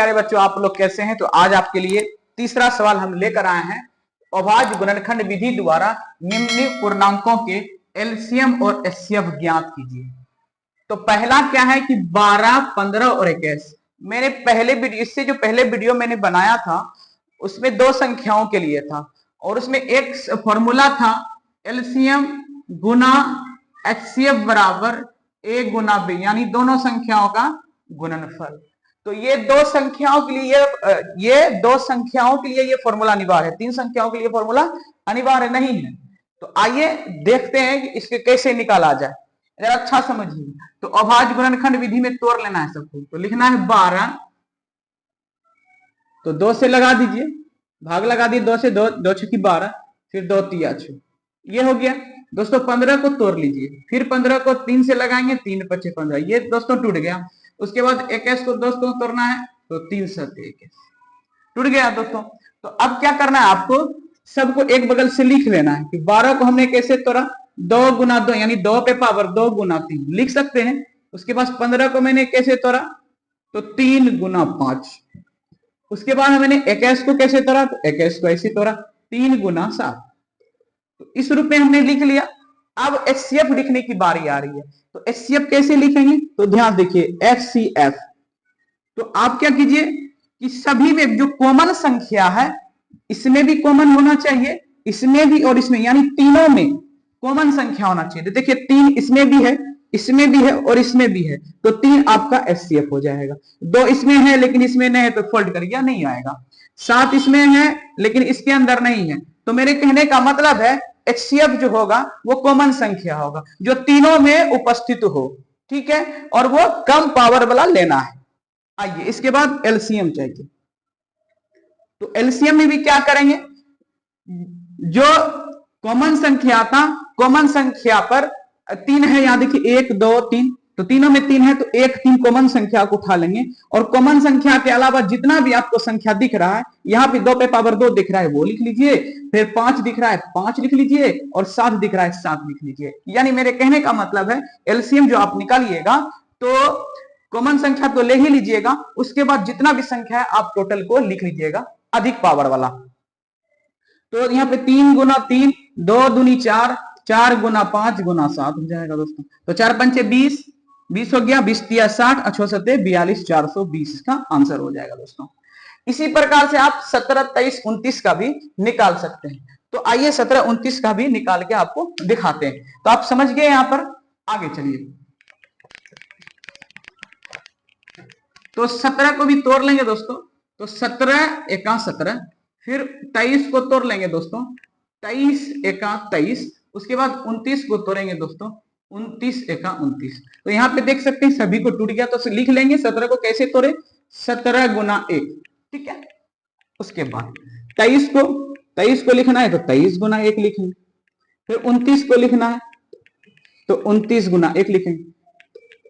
प्यारे बच्चों, आप लोग कैसे हैं? तो आज आपके लिए तीसरा सवाल हम लेकर आए हैं। अभाज्य गुणनखंड विधि द्वारा निम्न पूर्णांकों के एलसीएम और एचसीएफ ज्ञात कीजिए। तो पहला क्या है कि 12, 15 और 21। मैंने पहले वीडियो, इससे जो पहले वीडियो मैंने बनाया था उसमें दो संख्याओं के लिए था और उसमें एक फॉर्मूला था एलसीएम गुना एचसीएफ बराबर ए गुना बी, यानी दोनों संख्याओं का गुणनफल। तो ये दो संख्याओं के लिए ये फॉर्मूला अनिवार्य है, तीन संख्याओं के लिए फॉर्मूला अनिवार्य नहीं है। तो आइए देखते हैं कि इसके कैसे निकाला जाए, जरा अच्छा समझिए। तो अभाज्य गुणनखंड विधि में तोड़ लेना है सबको। तो लिखना है 12, तो 2 से लगा दीजिए, भाग लगा दिए 2 से, 2 छकी 12, फिर 2 तिया 6, ये हो गया दोस्तों। 15 को तोड़ लीजिए, फिर 15 को 3 से लगाएंगे, 3 5 15, ये दोस्तों टूट गया। उसके बाद 21 को दोस्तों तोड़ना है, तो 3 7 21 टूट गया दोस्तों। तो अब क्या करना है आपको, सबको एक बगल से लिख लेना है कि 12 को हमने कैसे तोड़ा, 2 गुना 2, यानी 2 पे पावर 2 गुना 3 लिख सकते हैं। उसके बाद 15 को मैंने कैसे तोड़ा, तो 3 गुना 5। उसके बाद मैंने 21 को कैसे तोड़ा, तो 21 को ऐसे तोड़ा, 3 गुना 7। तो इस रूप में हमने लिख लिया। अब एचसीएफ लिखने की बारी आ रही है। तो एचसीएफ कैसे लिखेंगे, तो ध्यान देखिए एचसीएफ। तो आप क्या कीजिए कि सभी में जो कॉमन संख्या है इसमें भी कॉमन होना चाहिए, इसमें भी और इसमें, यानी तीनों में कॉमन संख्या होना चाहिए। तो देखिए 3 इसमें भी है, इसमें भी है और इसमें भी है, तो 3 आपका एचसीएफ हो जाएगा। 2 इसमें है लेकिन इसमें नहीं है, तो फोल्ड करिए, नहीं आएगा। 7 इसमें है लेकिन इसके अंदर नहीं है। तो मेरे कहने का मतलब है एचसीएफ जो होगा वो कॉमन संख्या होगा जो तीनों में उपस्थित हो, ठीक है, और वो कम पावर वाला लेना है। आइए इसके बाद एलसीएम चाहिए। तो एलसीएम में भी क्या करेंगे, जो कॉमन संख्या था, कॉमन संख्या पर 3 है, यहां देखिए 1 2 3, तो तीनों में 3 है, तो 1 3 कॉमन संख्या को उठा लेंगे। और कॉमन संख्या के अलावा जितना भी आपको संख्या दिख रहा है, यहां पे 2 पे पावर 2 दिख रहा है वो लिख लीजिए, फिर 5 दिख रहा है 5 लिख लीजिए, और 7 दिख रहा है 7 लिख लीजिए। यानी मेरे कहने का मतलब है एलसीएम जो आप निकालिएगा तो कॉमन संख्या तो ले ही लीजिएगा, उसके बाद जितना भी संख्या है आप टोटल को लिख लीजिएगा अधिक पावर वाला। तो यहाँ पे 3 गुना 3, 2 दूनी 4, 4 गुना 5 गुना 7 हो जाएगा दोस्तों। तो 4 पंचे 20, 20 हो गया, 20 तिया 60, 6 सत्ते 42, 420 इसका आंसर हो जाएगा दोस्तों। इसी प्रकार से आप 17, 23, 29 का भी निकाल सकते हैं। तो आइए 17, 29 का भी निकाल के आपको दिखाते हैं। तो आप समझ गए, यहां पर आगे चलिए। तो 17 को भी तोड़ लेंगे दोस्तों। तो 17 एका 17, फिर 23 को तोड़ लेंगे दोस्तों, 23 एका 23। उसके बाद 29 को तोड़ेंगे दोस्तों, 29 एका 29। तो यहाँ पे देख सकते हैं सभी को टूट गया, तो लिख लेंगे 17 को कैसे तोड़े, 17 गुना 1, ठीक है। उसके बाद 23 को लिखना है, तो 23 गुना 1 लिखेंगे। फिर 29 को लिखना है, तो 29 गुना 1 लिखेंगे।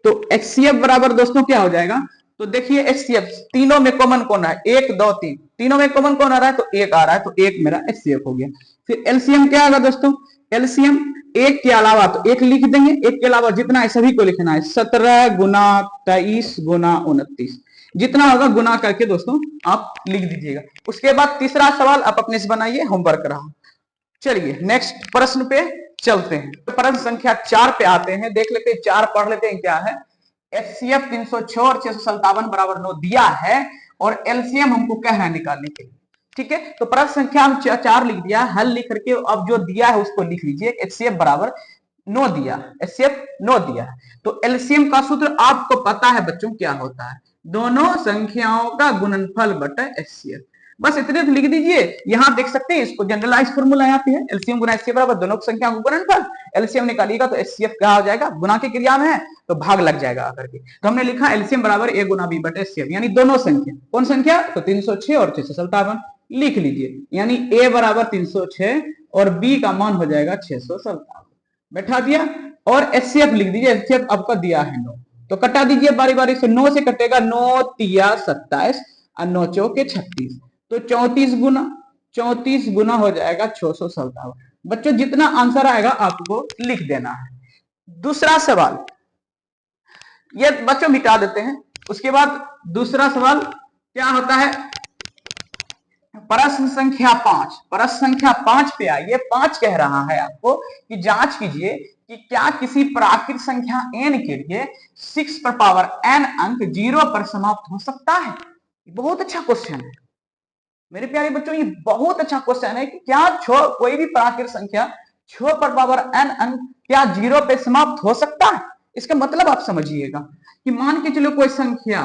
तो एचसीएफ बराबर दोस्तों क्या हो जाएगा, तो देखिए एचसीएफ तीनों में कॉमन कौन है, 1 2 3, तीनों में कॉमन कौन आ रहा है, तो 1 आ रहा है, तो 1 मेरा एचसीएफ हो गया। फिर एलसीएम क्या होगा दोस्तों, एलसीएम 1 के अलावा तो 1 लिख देंगे, 1 के अलावा जितना है सभी को लिखना है, 17 गुना 23 गुना 29, जितना होगा गुना करके दोस्तों आप लिख दीजिएगा। उसके बाद तीसरा सवाल आप अपने से बनाइए, होमवर्क रहा। चलिए नेक्स्ट प्रश्न पे चलते हैं। तो प्रश्न संख्या 4 पे आते हैं, देख लेते हैं 4 पढ़ लेते हैं क्या है। एचसीएफ 306 और 657 बराबर 9 दिया है और एलसीएम हमको कह रहा है निकालने के लिए, ठीक है। तो प्रश्न संख्या हम 4 लिख दिया, हल लिख करके अब जो दिया है उसको लिख लीजिए। एचसीएफ बराबर 9 दिया, एचसीएफ 9 दिया है। तो एलसीएम का सूत्र आपको पता है बच्चों क्या होता है, दोनों संख्याओं का गुणनफल बटा एचसीएफ, बस इतने तो लिख दीजिए। यहां देख सकते हैं इसको जनरलाइज फॉर्मूला यहाँ पे है, एलसीएम गुना एचसीएफ बराबर दोनों संख्याओं का गुणनफल। एलसीएम निकालिएगा तो एचसीएफ क्या हो जाएगा, गुना की क्रिया में है तो भाग लग जाएगा आकर के। तो हमने लिखा एलसीएम बराबर ए गुना बी बटे एचसीएफ, यानी दोनों संख्या, कौन संख्या, तो 306 और 657 लिख लीजिए। यानी ए बराबर 306 और बी का मान हो जाएगा 657, बैठा दिया। और एचसीएफ लिख दीजिए, एचसीएफ आपका दिया है 9, तो कटा दीजिए बारी बारी से, 9 से कटेगा, 9 तिया 27 और 9 चौके 36, तो 34 गुना हो जाएगा 657। बच्चों जितना आंसर आएगा आपको लिख देना है। दूसरा सवाल ये बच्चों मिटा देते हैं। उसके बाद दूसरा सवाल क्या होता है, प्रश्न संख्या 5, प्रश्न संख्या 5 पे आइए। 5 कह रहा है आपको कि जांच कीजिए कि क्या किसी प्राकृत संख्या n के लिए 6 पर पावर n अंक 0 पर समाप्त हो सकता है। बहुत अच्छा क्वेश्चन है मेरे प्यारे बच्चों, ये बहुत अच्छा क्वेश्चन है कि क्या कोई भी प्राकृत संख्या 6 पर पावर n अंक क्या 0 पे समाप्त हो सकता है। इसका मतलब आप समझिएगा कि मान के चलो कोई संख्या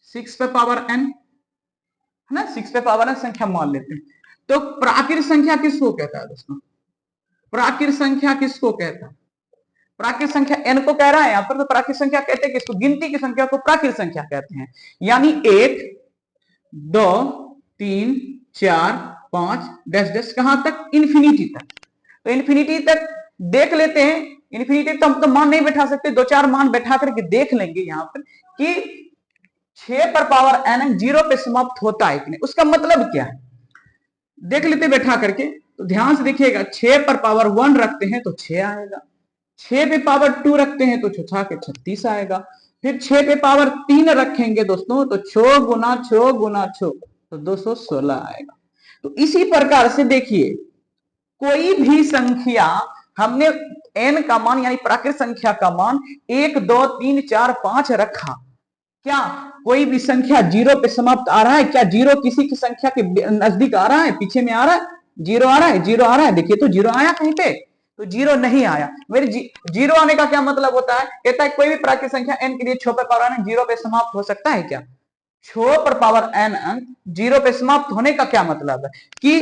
6 पे पावर n है ना, 6 पे पावर n संख्या मान लेते हैं। तो प्राकृत संख्या किसको कहता है दोस्तों, प्राकृत संख्या किसको कहता है, प्राकृत संख्या n को कह रहा है यहां पर। तो प्राकृत संख्या कहते हैं किसको, गिनती की संख्या को प्राकृत संख्या कहते हैं। यानी 1 2 3 4 5 डैश डैश कहां तक, इन्फिनिटी तक। तो इन्फिनिटी तक देख लेते हैं। इन्फिनिटी तो हम तो मान नहीं बैठा सकते, 2-4 मान बैठा करके देख लेंगे यहां पर कि 6 पर पावर n 0 पे समाप्त होता है कि नहीं। उसका मतलब क्या है देख लेते बैठा करके। तो ध्यान से देखिएगा, 6 पर पावर 1 रखते हैं तो 6 आएगा, 6 पे पावर 2 रखते हैं तो 6 के 36 आएगा, फिर 6 पे पावर 3 रखेंगे दोस्तों तो 6 गुना 6 गुना 6 तो 216 आएगा। तो इसी प्रकार से देखिए, कोई भी संख्या हमने n का मान यानी प्राकृत संख्या का मान 1 2 3 4 5 रखा, क्या कोई भी संख्या 0 पे समाप्त आ रहा है, क्या 0 किसी की संख्या के नजदीक आ रहा है, पीछे में आ रहा है, 0 आ रहा है, 0 आ रहा है। देखिए तो 0 आया कहीं पे, तो 0 नहीं आया। मेरे 0 आने का क्या मतलब होता है, कहता है कोई भी प्राकृत संख्या n के लिए 6 पर पावर n 0 पे समाप्त हो सकता है क्या। 6 पर पावर n अंक 0 पे समाप्त होने का क्या मतलब है कि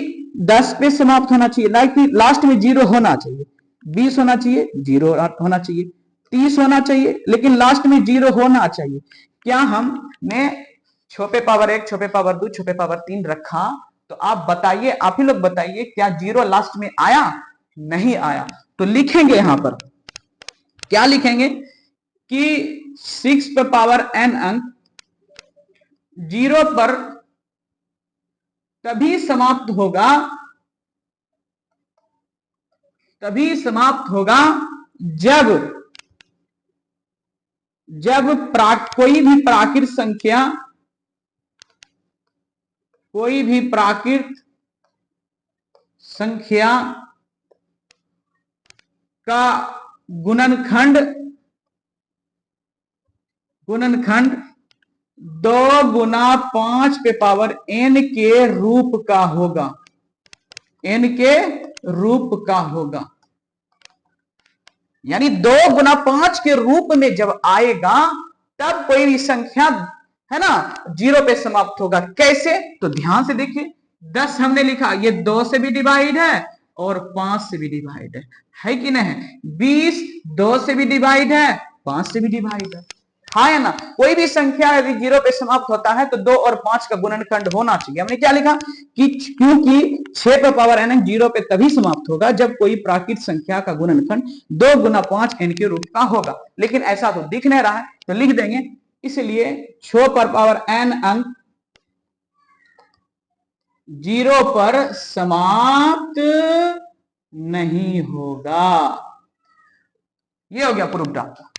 10 पे समाप्त होना चाहिए, लास्ट में 0 होना चाहिए, 20 होना चाहिए, 0 होना चाहिए, 30 होना चाहिए, लेकिन लास्ट में 0 होना चाहिए। क्या हमने 6 पे पावर 1 6 पे पावर 2 6 पे पावर 3 रखा, तो आप बताइए, आप ही लोग बताइए, क्या 0 लास्ट में आया, नहीं आया। तो लिखेंगे यहां पर, क्या लिखेंगे कि 6 पे पावर n अंक 0 पर तभी समाप्त होगा, तभी समाप्त होगा जब कोई भी प्राकृत संख्या, कोई भी प्राकृत संख्या का गुणनखंड 2 गुना 5 पे पावर n के रूप का होगा, n के रूप का होगा। यानी 2 गुना 5 के रूप में जब आएगा तब कोई भी संख्या है ना 0 पे समाप्त होगा। कैसे, तो ध्यान से देखिए, 10 हमने लिखा, ये 2 से भी डिवाइड है और 5 से भी डिवाइड है कि नहीं। 20 2 से भी डिवाइड है, 5 से भी डिवाइड है ना। कोई भी संख्या यदि 0 पे समाप्त होता है तो 2 और 5 का गुणनखंड होना चाहिए। हमने क्या लिखा कि क्योंकि 6 पे पावर n 0 पे तभी समाप्त होगा जब कोई प्राकृत संख्या का गुणनखंड 2 गुना 5 n के रूप का होगा। लेकिन ऐसा तो दिख नहीं रहा है, तो लिख देंगे, इसलिए 6 पर पावर n अंक 0 पर समाप्त नहीं होगा। ये हो गया प्रूफ आपका।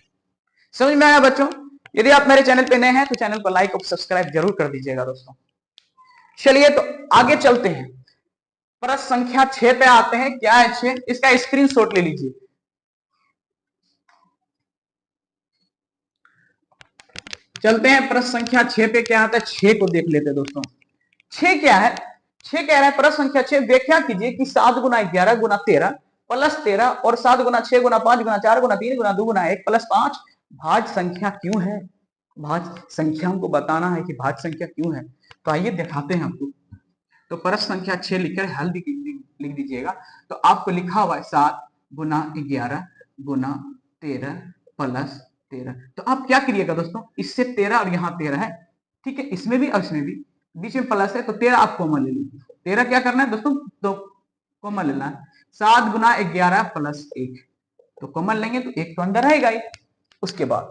समझ में आया बच्चों। यदि आप मेरे चैनल पे नए हैं तो चैनल को लाइक और सब्सक्राइब जरूर कर दीजिएगा दोस्तों। चलिए तो आगे चलते हैं, प्रश्न संख्या 6 पे आते हैं। क्या है 6, इसका स्क्रीनशॉट ले लीजिए। चलते हैं प्रश्न संख्या 6 पे, क्या आता है 6 को देख लेते हैं दोस्तों। 6 क्या है, 6 कह रहा है प्रश्न संख्या 6 व्याख्या कीजिए कि 7 गुना 11 गुना 13 प्लस 13 और 7 गुना 6 गुना 5 गुना 4 गुना 3 गुना 2 गुना 1 प्लस 5 भाज्य संख्या क्यों है। भाज्य संख्या हमको बताना है कि भाज्य संख्या क्यों है। तो आइए दिखाते हैं आपको। तो प्रश्न संख्या 6 लिखकर हल लिख दीजिएगा। तो आपको लिखा हुआ है 7 गुना 11 गुना 13 प्लस 13। तो आप क्या करिएगा दोस्तों, इससे 13 और यहाँ 13 है, ठीक है, इसमें भी और इसमें भी, बीच में प्लस है तो 13 आप कॉमन ले लीजिए। 13 क्या करना है दोस्तों, तो कॉमन लेना है। 7 गुना 11 प्लस 1, तो कॉमन लेंगे तो 1 तो अंदर रहेगा ही। उसके बाद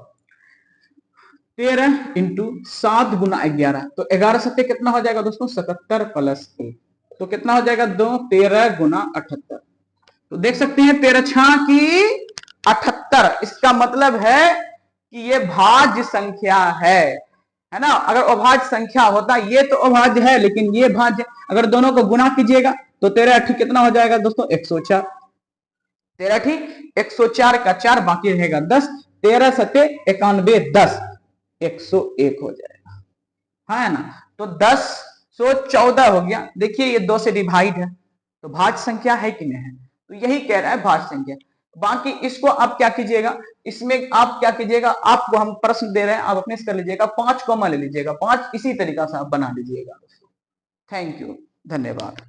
13 इंटू 7 गुना 11, तो 11 सत्ते कितना हो जाएगा दोस्तों 77 प्लस 1, तो कितना हो जाएगा 2, 13 गुना 78। तो देख सकते हैं 13 6 की 78। इसका मतलब है कि ये भाज्य संख्या है है ना। अगर अभाज्य संख्या होता, ये तो अभाज्य है लेकिन ये भाज्य, अगर दोनों को गुना कीजिएगा तो 13 कितना हो जाएगा दोस्तों 104, 104 का 4 बाकी रहेगा 10, 13 सत्ते 91, 10 101 हो जाएगा, है ना। तो 1014 हो गया। देखिए ये 2 से डिवाइड है तो भाज्य संख्या है कि नहीं है, तो यही कह रहा है भाज्य संख्या। बाकी इसको आप क्या कीजिएगा, इसमें आप क्या कीजिएगा, आपको हम प्रश्न दे रहे हैं, आप अपने से कर लीजिएगा, 5 कॉमा ले लीजिएगा, 5 इसी तरीका से आप बना लीजिएगा। थैंक यू, धन्यवाद।